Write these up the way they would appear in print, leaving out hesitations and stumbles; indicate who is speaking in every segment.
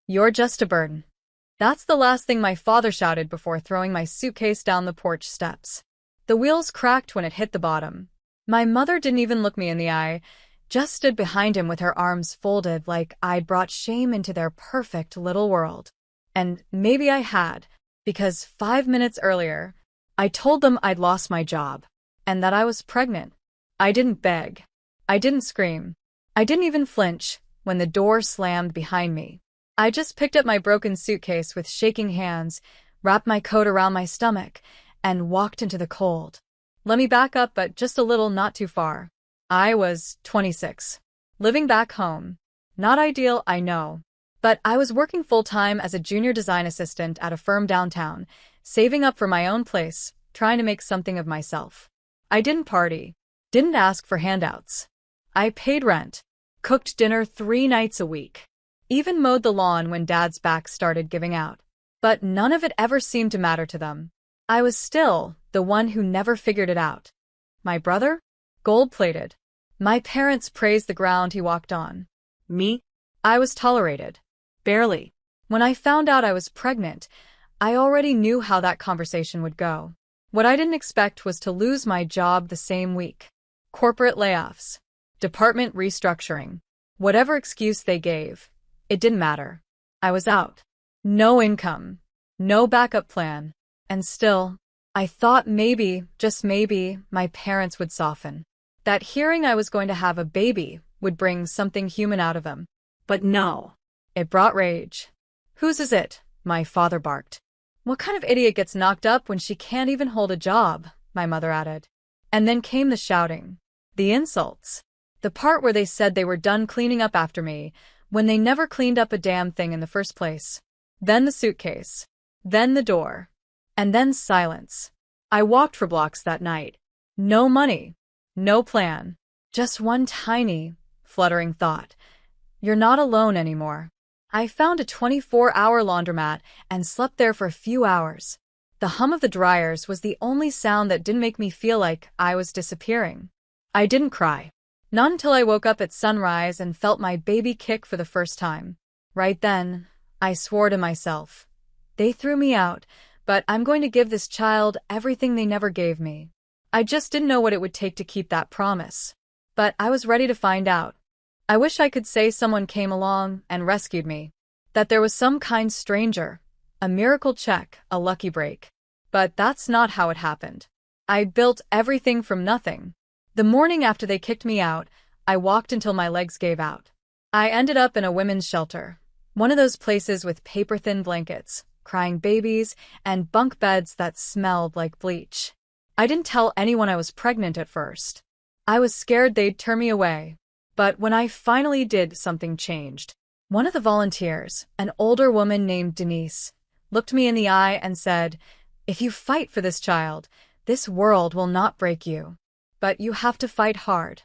Speaker 1: You're just a burden." That's the last thing my father shouted before throwing my suitcase down the porch steps. The wheels cracked when it hit the bottom. My mother didn't even look me in the eye, just stood behind him with her arms folded like I'd brought shame into their perfect little world. And maybe I had, because 5 minutes earlier, I told them I'd lost my job, and that I was pregnant. I didn't beg. I didn't scream. I didn't even flinch when the door slammed behind me. I just picked up my broken suitcase with shaking hands, wrapped my coat around my stomach, and walked into the cold. Let me back up, but just a little, not too far. I was 26, living back home. Not ideal, I know. But I was working full-time as a junior design assistant at a firm downtown, saving up for my own place, trying to make something of myself. I didn't party, didn't ask for handouts. I paid rent, cooked dinner 3 nights a week, even mowed the lawn when Dad's back started giving out. But none of it ever seemed to matter to them. I was still the one who never figured it out. My brother? Gold-plated. My parents praised the ground he walked on. Me? I was tolerated. Barely. When I found out I was pregnant, I already knew how that conversation would go. What I didn't expect was to lose my job the same week. Corporate layoffs. Department restructuring. Whatever excuse they gave, it didn't matter. I was out. No income. No backup plan. And still, I thought maybe, just maybe, my parents would soften. That hearing I was going to have a baby would bring something human out of them. But no. It brought rage. "Whose is it?" my father barked. "What kind of idiot gets knocked up when she can't even hold a job?" my mother added. And then came the shouting. The insults. The part where they said they were done cleaning up after me, when they never cleaned up a damn thing in the first place. Then the suitcase. Then the door. And then silence. I walked for blocks that night. No money. No plan. Just one tiny, fluttering thought. You're not alone anymore. I found a 24-hour laundromat and slept there for a few hours. The hum of the dryers was the only sound that didn't make me feel like I was disappearing. I didn't cry. Not until I woke up at sunrise and felt my baby kick for the first time. Right then, I swore to myself. They threw me out, but I'm going to give this child everything they never gave me. I just didn't know what it would take to keep that promise. But I was ready to find out. I wish I could say someone came along and rescued me. That there was some kind stranger. A miracle check, a lucky break. But that's not how it happened. I built everything from nothing. The morning after they kicked me out, I walked until my legs gave out. I ended up in a women's shelter. One of those places with paper-thin blankets, crying babies, and bunk beds that smelled like bleach. I didn't tell anyone I was pregnant at first. I was scared they'd turn me away. But when I finally did, something changed. One of the volunteers, an older woman named Denise, looked me in the eye and said, "If you fight for this child, this world will not break you. But you have to fight hard."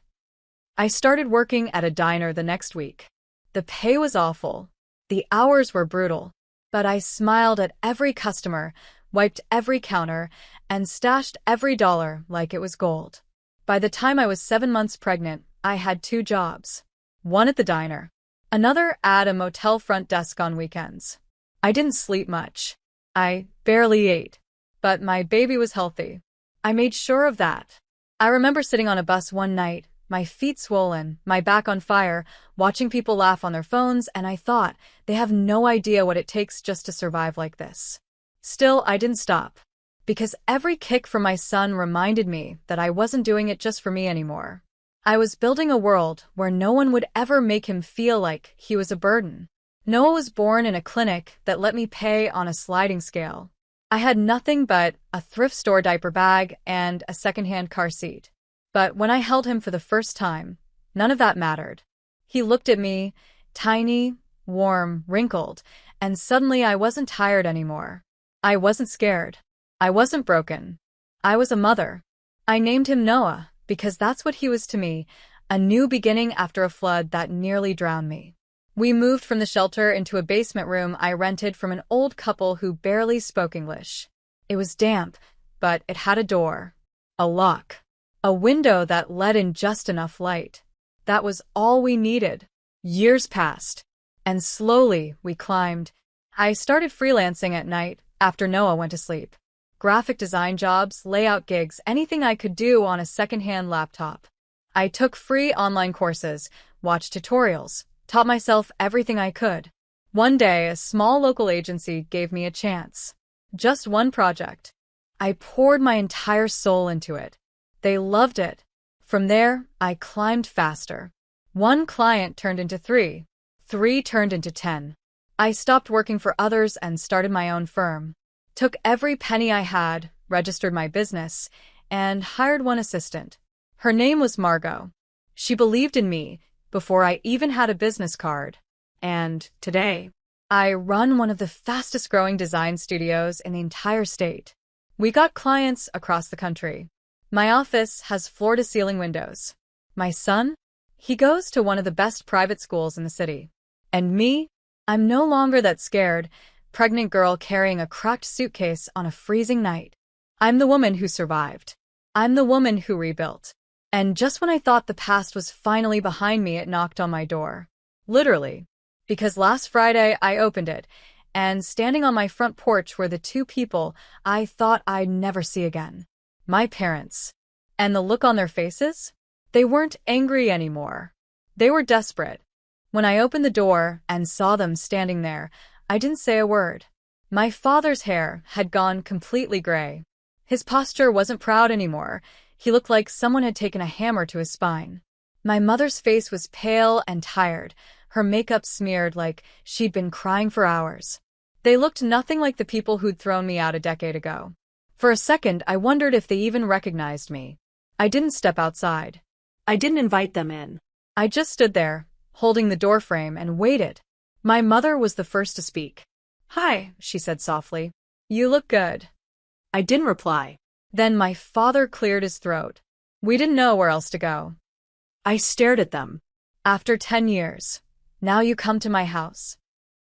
Speaker 1: I started working at a diner the next week. The pay was awful. The hours were brutal. But I smiled at every customer, wiped every counter, and stashed every dollar like it was gold. By the time I was 7 months pregnant, I had 2 jobs. One at the diner. Another at a motel front desk on weekends. I didn't sleep much. I barely ate. But my baby was healthy. I made sure of that. I remember sitting on a bus one night, my feet swollen, my back on fire, watching people laugh on their phones, and I thought, they have no idea what it takes just to survive like this. Still, I didn't stop. Because every kick from my son reminded me that I wasn't doing it just for me anymore. I was building a world where no one would ever make him feel like he was a burden. Noah was born in a clinic that let me pay on a sliding scale. I had nothing but a thrift store diaper bag and a secondhand car seat. But when I held him for the first time, none of that mattered. He looked at me, tiny, warm, wrinkled, and suddenly I wasn't tired anymore. I wasn't scared. I wasn't broken. I was a mother. I named him Noah because that's what he was to me, a new beginning after a flood that nearly drowned me. We moved from the shelter into a basement room I rented from an old couple who barely spoke English. It was damp, but it had a door, a lock, a window that let in just enough light. That was all we needed. Years passed. And slowly, we climbed. I started freelancing at night after Noah went to sleep. Graphic design jobs, layout gigs, anything I could do on a secondhand laptop. I took free online courses, watched tutorials, taught myself everything I could. One day, a small local agency gave me a chance. Just one project. I poured my entire soul into it. They loved it. From there, I climbed faster. One client turned into 3. 3 turned into 10. I stopped working for others and started my own firm. Took every penny I had, registered my business, and hired one assistant. Her name was Margot. She believed in me before I even had a business card. And today, I run one of the fastest growing design studios in the entire state. We got clients across the country. My office has floor-to-ceiling windows. My son? He goes to one of the best private schools in the city. And me? I'm no longer that scared, pregnant girl carrying a cracked suitcase on a freezing night. I'm the woman who survived. I'm the woman who rebuilt. And just when I thought the past was finally behind me, it knocked on my door. Literally. Because last Friday I opened it, and standing on my front porch were the 2 people I thought I'd never see again. My parents. And the look on their faces? They weren't angry anymore. They were desperate. When I opened the door and saw them standing there, I didn't say a word. My father's hair had gone completely gray. His posture wasn't proud anymore. He looked like someone had taken a hammer to his spine. My mother's face was pale and tired, her makeup smeared like she'd been crying for hours. They looked nothing like the people who'd thrown me out a decade ago. For a second, I wondered if they even recognized me. I didn't step outside. I didn't invite them in. I just stood there, holding the doorframe, and waited. My mother was the first to speak. "Hi," she said softly. "You look good." I didn't reply. Then my father cleared his throat. We didn't know where else to go. I stared at them. "After 10 years. Now you come to my house."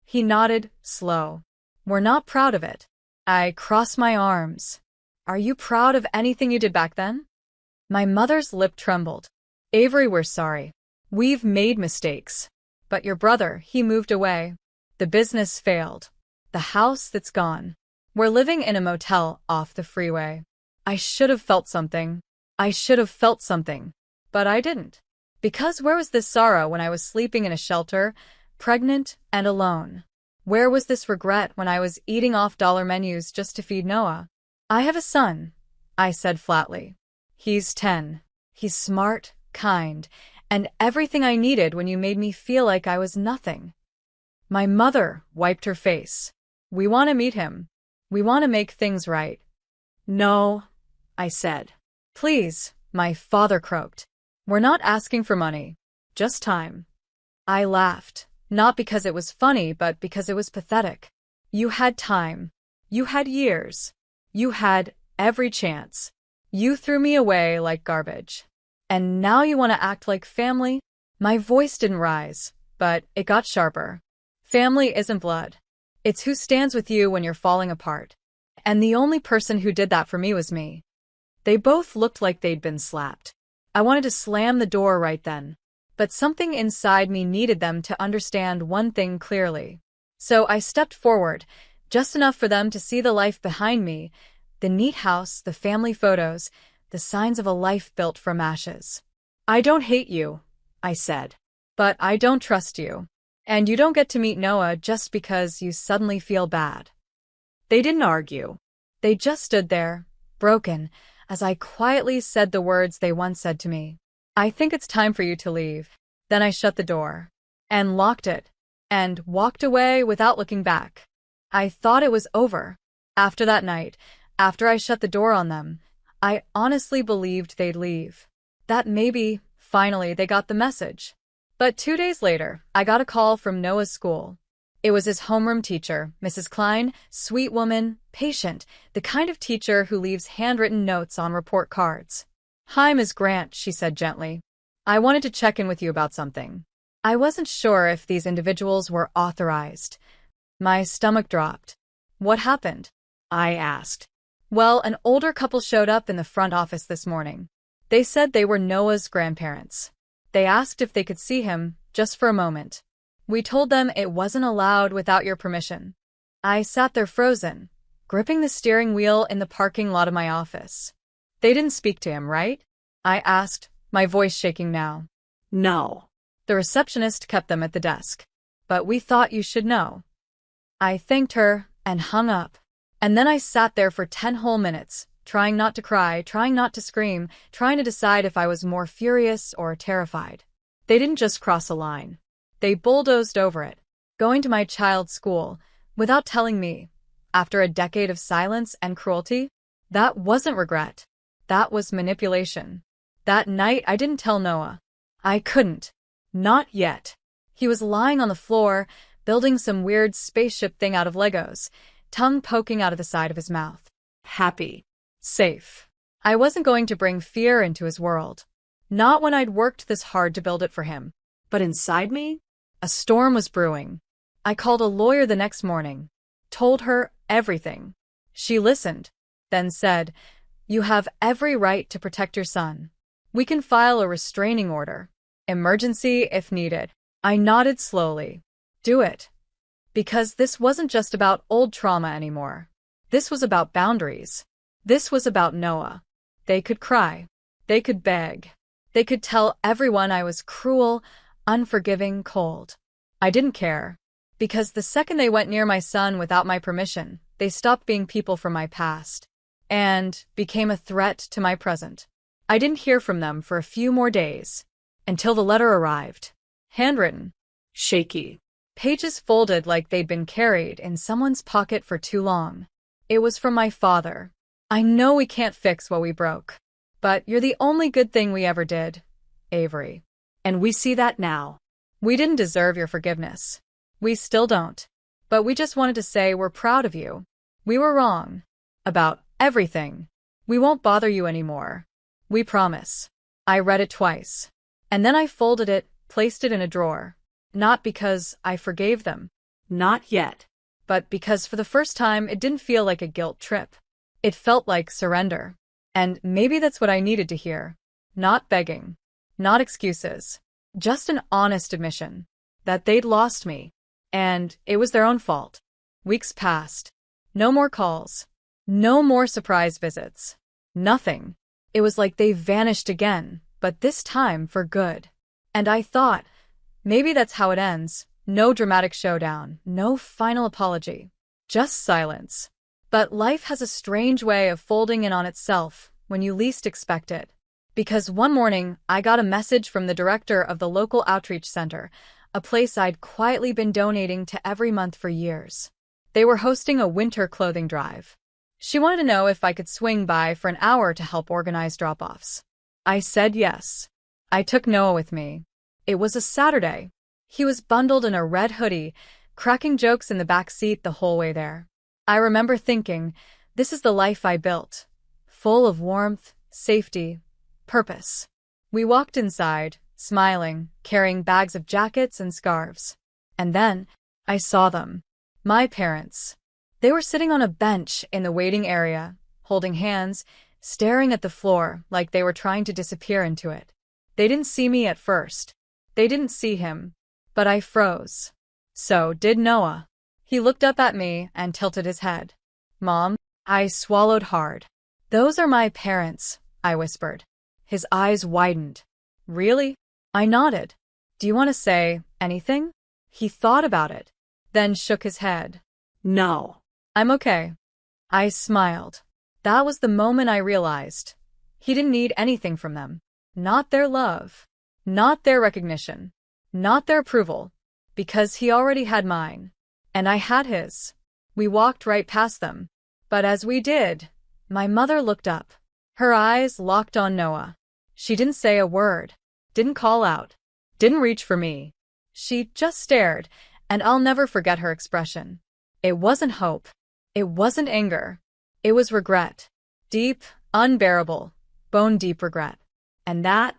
Speaker 1: He nodded, slow. "We're not proud of it." I crossed my arms. "Are you proud of anything you did back then?" My mother's lip trembled. "Avery, we're sorry. We've made mistakes. But your brother, he moved away. The business failed. The house, that's gone. We're living in a motel off the freeway." I should have felt something. I should have felt something. But I didn't. Because where was this sorrow when I was sleeping in a shelter, pregnant and alone? Where was this regret when I was eating off-dollar menus just to feed Noah? "I have a son," I said flatly. "He's 10. He's smart, kind, and everything I needed when you made me feel like I was nothing." My mother wiped her face. "We want to meet him. We want to make things right." "No," I said. "Please," my father croaked. "We're not asking for money. Just time." I laughed, not because it was funny, but because it was pathetic. You had time. You had years. You had every chance. You threw me away like garbage. And now you want to act like family? My voice didn't rise, but it got sharper. Family isn't blood. It's who stands with you when you're falling apart. And the only person who did that for me was me. They both looked like they'd been slapped. I wanted to slam the door right then. But something inside me needed them to understand one thing clearly. So I stepped forward, just enough for them to see the life behind me, the neat house, the family photos, the signs of a life built from ashes. "I don't hate you," I said. "But I don't trust you. And you don't get to meet Noah just because you suddenly feel bad." They didn't argue. They just stood there, broken, as I quietly said the words they once said to me. "I think it's time for you to leave." Then I shut the door. And locked it. And walked away without looking back. I thought it was over. After that night, after I shut the door on them, I honestly believed they'd leave. That maybe, finally, they got the message. But 2 days later, I got a call from Noah's school. It was his homeroom teacher, Mrs. Klein, sweet woman, patient, the kind of teacher who leaves handwritten notes on report cards. "Hi, Ms. Grant," she said gently. "I wanted to check in with you about something." I wasn't sure if these individuals were authorized. My stomach dropped. "What happened?" I asked. "Well, an older couple showed up in the front office this morning. They said they were Noah's grandparents. They asked if they could see him, just for a moment." We told them it wasn't allowed without your permission. I sat there frozen, gripping the steering wheel in the parking lot of my office. They didn't speak to him, right? I asked, my voice shaking now.
Speaker 2: No.
Speaker 1: The receptionist kept them at the desk. But we thought you should know. I thanked her and hung up. And then I sat there for 10 whole minutes, trying not to cry, trying not to scream, trying to decide if I was more furious or terrified. They didn't just cross a line. They bulldozed over it, going to my child's school, without telling me. After a decade of silence and cruelty, that wasn't regret. That was manipulation. That night I didn't tell Noah. I couldn't. Not yet. He was lying on the floor, building some weird spaceship thing out of Legos, tongue poking out of the side of his mouth.
Speaker 2: Happy.
Speaker 1: Safe. I wasn't going to bring fear into his world. Not when I'd worked this hard to build it for him.
Speaker 2: But inside me?
Speaker 1: A storm was brewing. I called a lawyer the next morning, told her everything. She listened, then said, "You have every right to protect your son. We can file a restraining order. Emergency if needed." I nodded slowly. Do it. Because this wasn't just about old trauma anymore. This was about boundaries. This was about Noah. They could cry. They could beg. They could tell everyone I was cruel, unforgiving, cold. I didn't care. Because the second they went near my son without my permission, they stopped being people from my past and became a threat to my present. I didn't hear from them for a few more days, until the letter arrived. Handwritten.
Speaker 2: Shaky.
Speaker 1: Pages folded like they'd been carried in someone's pocket for too long. It was from my father. "I know we can't fix what we broke, but you're the only good thing we ever did, Avery.
Speaker 2: And we see that now.
Speaker 1: We didn't deserve your forgiveness. We still don't. But we just wanted to say we're proud of you. We were wrong. About everything. We won't bother you anymore. We promise." I read it twice. And then I folded it, placed it in a drawer. Not because I forgave them.
Speaker 2: Not yet.
Speaker 1: But because for the first time it didn't feel like a guilt trip. It felt like surrender. And maybe that's what I needed to hear. Not begging. Not excuses. Just an honest admission. That they'd lost me. And it was their own fault. Weeks passed. No more calls. No more surprise visits. Nothing. It was like they vanished again, but this time for good. And I thought, maybe that's how it ends. No dramatic showdown, no final apology. Just silence. But life has a strange way of folding in on itself when you least expect it. Because one morning, I got a message from the director of the local outreach center, a place I'd quietly been donating to every month for years. They were hosting a winter clothing drive. She wanted to know if I could swing by for an hour to help organize drop-offs. I said yes. I took Noah with me. It was a Saturday. He was bundled in a red hoodie, cracking jokes in the back seat the whole way there. I remember thinking, this is the life I built. Full of warmth, safety, purpose. We walked inside, smiling, carrying bags of jackets and scarves. And then, I saw them. My parents. They were sitting on a bench in the waiting area, holding hands, staring at the floor like they were trying to disappear into it. They didn't see me at first. They didn't see him. But I froze. So did Noah. He looked up at me and tilted his head. "Mom," I swallowed hard. "Those are my parents," I whispered. His eyes widened. "Really?" I nodded. "Do you want to say anything?" He thought about it, then shook his head.
Speaker 2: "No.
Speaker 1: I'm okay." I smiled. That was the moment I realized. He didn't need anything from them. Not their love. Not their recognition. Not their approval. Because he already had mine. And I had his. We walked right past them. But as we did, my mother looked up. Her eyes locked on Noah. She didn't say a word. Didn't call out. Didn't reach for me. She just stared, and I'll never forget her expression. It wasn't hope. It wasn't anger. It was regret. Deep, unbearable, bone-deep regret. And that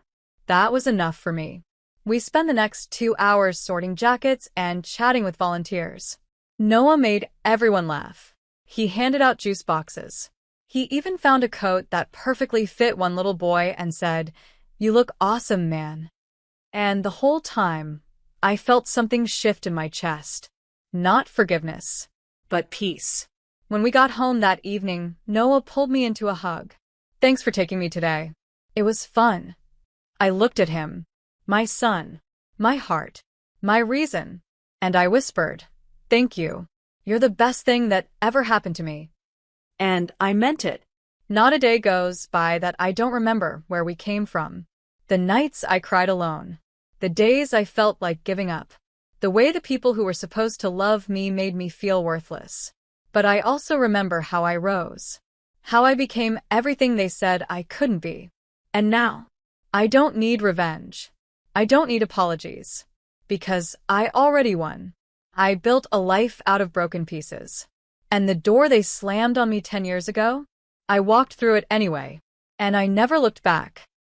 Speaker 1: was enough for me. We spent the next 2 hours sorting jackets and chatting with volunteers. Noah made everyone laugh. He handed out juice boxes. He even found a coat that perfectly fit one little boy and said, "You look awesome, man." And the whole time, I felt something shift in my chest. Not forgiveness,
Speaker 2: But peace.
Speaker 1: when we got home that evening, Noah pulled me into a hug. Thanks for taking me today. It was fun. I looked at him. My son. My heart. My reason. And I whispered, thank you. You're the best thing that ever happened to me.
Speaker 2: And I meant it.
Speaker 1: Not a day goes by that I don't remember where we came from. The nights I cried alone. The days I felt like giving up. The way the people who were supposed to love me made me feel worthless. But I also remember how I rose. How I became everything they said I couldn't be. And now, I don't need revenge. I don't need apologies. Because I already won. I built a life out of broken pieces. And the door they slammed on me 10 years ago, I walked through it anyway. And I never looked back.